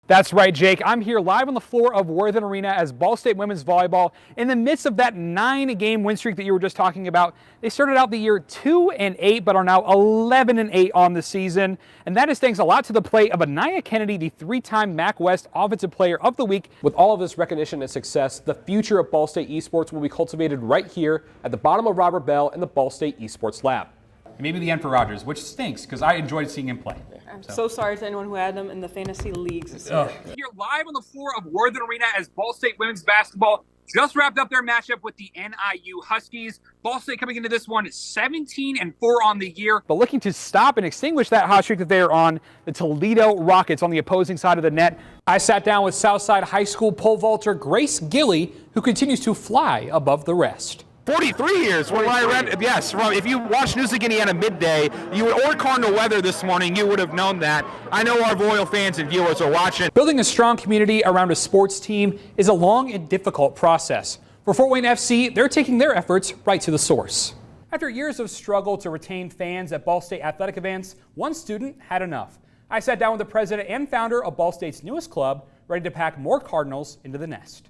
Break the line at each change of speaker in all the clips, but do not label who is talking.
That's right, Jake. I'm here live on the floor of Worthen Arena as Ball State women's volleyball, in the midst of that 9-game win streak that you were just talking about. They started out the year 2-8, but are now 11-8 on the season. And that is thanks a lot to the play of Anaya Kennedy, the 3-time MAC West Offensive Player of the Week. With all of this recognition and success, the future of Ball State esports will be cultivated right here at the bottom of Robert Bell in the Ball State Esports Lab. Maybe the end for Rogers, which stinks because I enjoyed seeing him play.
I'm so sorry to anyone who had them in the fantasy leagues this year.
Here live on the floor of Worthen Arena as Ball State women's basketball just wrapped up their matchup with the NIU Huskies. Ball State coming into this one 17-4 on the year, but looking to stop and extinguish that hot streak that they are on, the Toledo Rockets on the opposing side of the net. I sat down with Southside High School pole vaulter Grace Gilly, who continues to fly above the rest.
43 years. When I read, yes, if you watched News of Indiana midday, or Cardinal Weather this morning, you would have known that. I know our loyal fans and viewers are watching.
Building a strong community around a sports team is a long and difficult process. For Fort Wayne FC, they're taking their efforts right to the source. After years of struggle to retain fans at Ball State athletic events, one student had enough. I sat down with the president and founder of Ball State's newest club, ready to pack more Cardinals into the nest.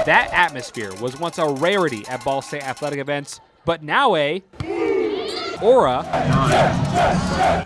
That atmosphere was once a rarity at Ball State athletic events, but now a aura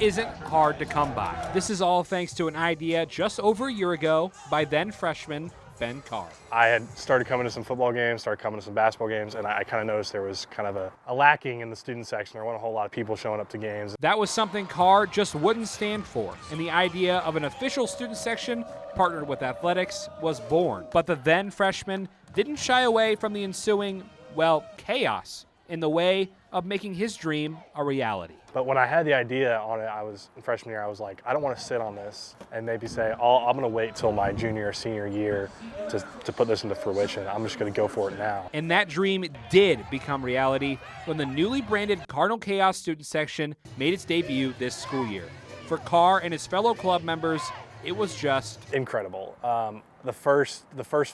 isn't hard to come by. This is all thanks to an idea just over a year ago by then freshman Ben Carr.
I had started coming to some football games, started coming to some basketball games, and I kind of noticed there was kind of a lacking in the student section. There weren't a whole lot of people showing up to games.
That was something Carr just wouldn't stand for, and the idea of an official student section partnered with athletics was born. But the then freshman didn't shy away from the ensuing, well, chaos in the way of making his dream a reality.
But when I had the idea on it, in freshman year, I was like, I don't want to sit on this and maybe say, I'm going to wait till my junior or senior year to put this into fruition. I'm just going to go for it now.
And that dream did become reality when the newly branded Cardinal Chaos student section made its debut this school year. For Carr and his fellow club members, it was just
incredible. The first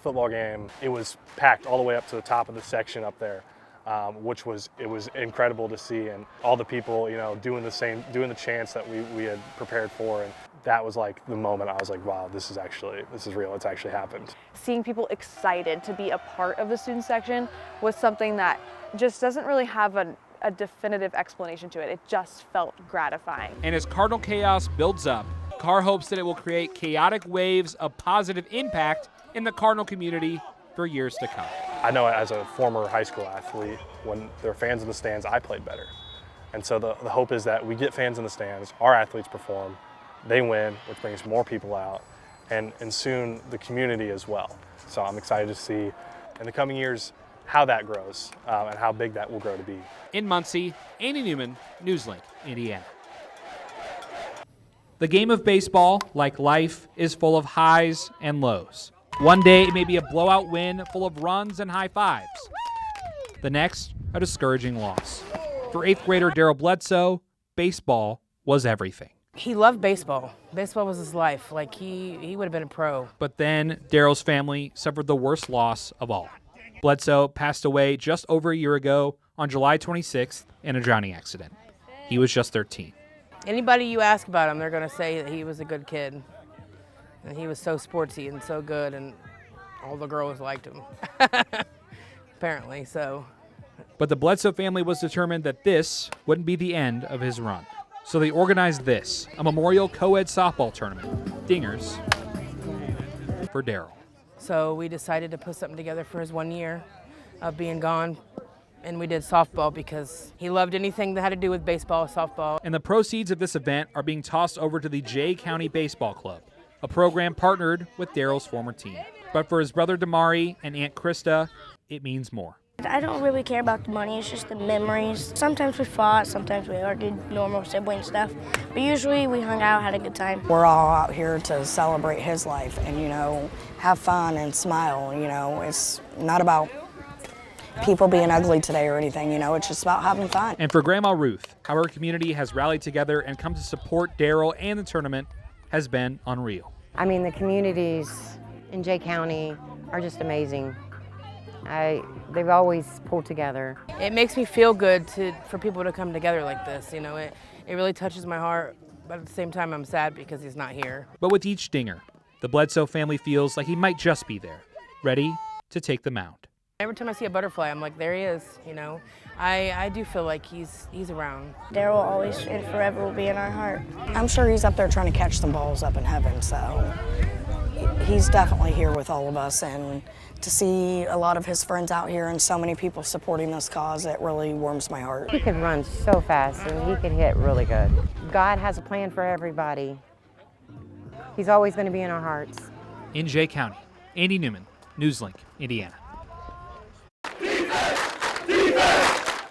football game, it was packed all the way up to the top of the section up there. It was incredible to see, and all the people, doing the chants that we had prepared for, and that was like the moment I was like, wow, this is real. It's actually happened.
Seeing people excited to be a part of the student section was something that just doesn't really have a definitive explanation to it. It just felt gratifying.
And as Cardinal Chaos builds up, Carr hopes that it will create chaotic waves of positive impact in the Cardinal community for years to come.
I know as a former high school athlete, when there are fans in the stands, I played better. And so the hope is that we get fans in the stands, our athletes perform, they win, which brings more people out, and soon the community as well. So I'm excited to see in the coming years how that grows and how big that will grow to be.
In Muncie, Andy Newman, Newslink, Indiana. The game of baseball, like life, is full of highs and lows. One day it may be a blowout win full of runs and high fives. The next, a discouraging loss. For 8th grader Daryl Bledsoe, baseball was everything.
He loved baseball. Baseball was his life. Like he would have been a pro.
But then Daryl's family suffered the worst loss of all. Bledsoe passed away just over a year ago on July 26th in a drowning accident. He was just 13.
Anybody you ask about him, they're going to say that he was a good kid. And he was so sportsy and so good, and all the girls liked him. Apparently, so.
But the Bledsoe family was determined that this wouldn't be the end of his run. So they organized this, a memorial co-ed softball tournament, Dingers, for Daryl.
So we decided to put something together for his 1 year of being gone. And we did softball because he loved anything that had to do with baseball, softball.
And the proceeds of this event are being tossed over to the Jay County Baseball Club, a program partnered with Daryl's former team. But for his brother Damari and Aunt Krista, it means more.
I don't really care about the money, it's just the memories. Sometimes we fought, sometimes we argued, normal sibling stuff. But usually we hung out, had a good time.
We're all out here to celebrate his life and, have fun and smile. It's not about people being ugly today or anything, it's just about having fun.
And for Grandma Ruth, how her community has rallied together and come to support Daryl and the tournament has been unreal.
I mean, the communities in Jay County are just amazing. They've always pulled together.
It makes me feel good for people to come together like this, It really touches my heart but at the same time, I'm sad because he's not here.
But with each dinger, the Bledsoe family feels like he might just be there, ready to take the mound.
Every time I see a butterfly, I'm like, there he is, you know. I do feel like he's around.
Daryl always and forever will be in our heart.
I'm sure he's up there trying to catch some balls up in heaven, so he's definitely here with all of us. And to see a lot of his friends out here and so many people supporting this cause, it really warms my heart.
He can run so fast and he can hit really good. God has a plan for everybody. He's always going to be in our hearts.
In Jay County, Andy Newman, Newslink, Indiana.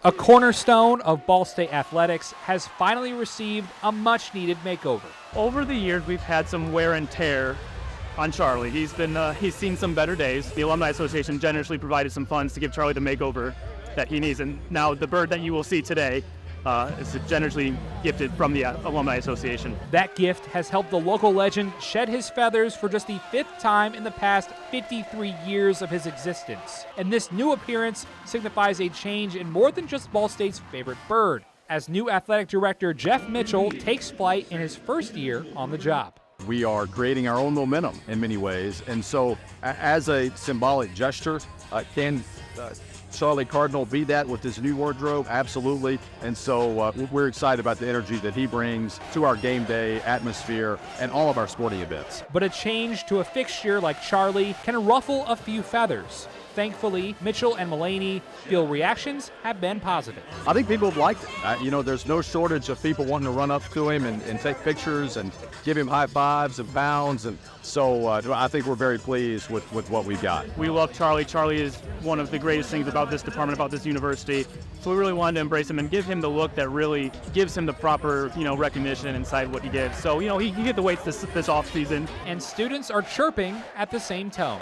A cornerstone of Ball State athletics has finally received a much-needed makeover.
Over the years, we've had some wear and tear on Charlie. He's seen some better days. The Alumni Association generously provided some funds to give Charlie the makeover that he needs. And now the bird that you will see today is generously gifted from the Alumni Association.
That gift has helped the local legend shed his feathers for just the 5th time in the past 53 years of his existence. And this new appearance signifies a change in more than just Ball State's favorite bird, as new athletic director Jeff Mitchell takes flight in his first year on the job.
We are creating our own momentum in many ways, and so as a symbolic gesture, can Charlie Cardinal be that with his new wardrobe? Absolutely. And so we're excited about the energy that he brings to our game day atmosphere and all of our sporting events.
But a change to a fixture like Charlie can ruffle a few feathers. Thankfully, Mitchell and Mulaney feel reactions have been positive.
I think people have liked it. You know, there's no shortage of people wanting to run up to him and take pictures and give him high fives and pounds. And so I think we're very pleased with what we've got.
We love Charlie. Charlie is one of the greatest things about this department, about this university. So we really wanted to embrace him and give him the look that really gives him the proper, recognition inside what he gives. So, he get the weights this off season.
And students are chirping at the same tone.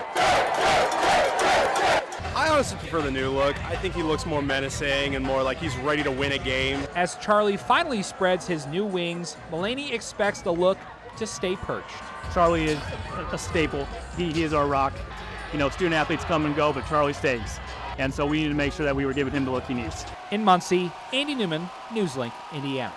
I honestly prefer the new look. I think he looks more menacing and more like he's ready to win a game.
As Charlie finally spreads his new wings, Mulaney expects the look to stay perched.
Charlie is a staple. He is our rock. Student athletes come and go, but Charlie stays. And so we need to make sure that we were giving him the look he needs.
In Muncie, Andy Newman, Newslink, Indiana.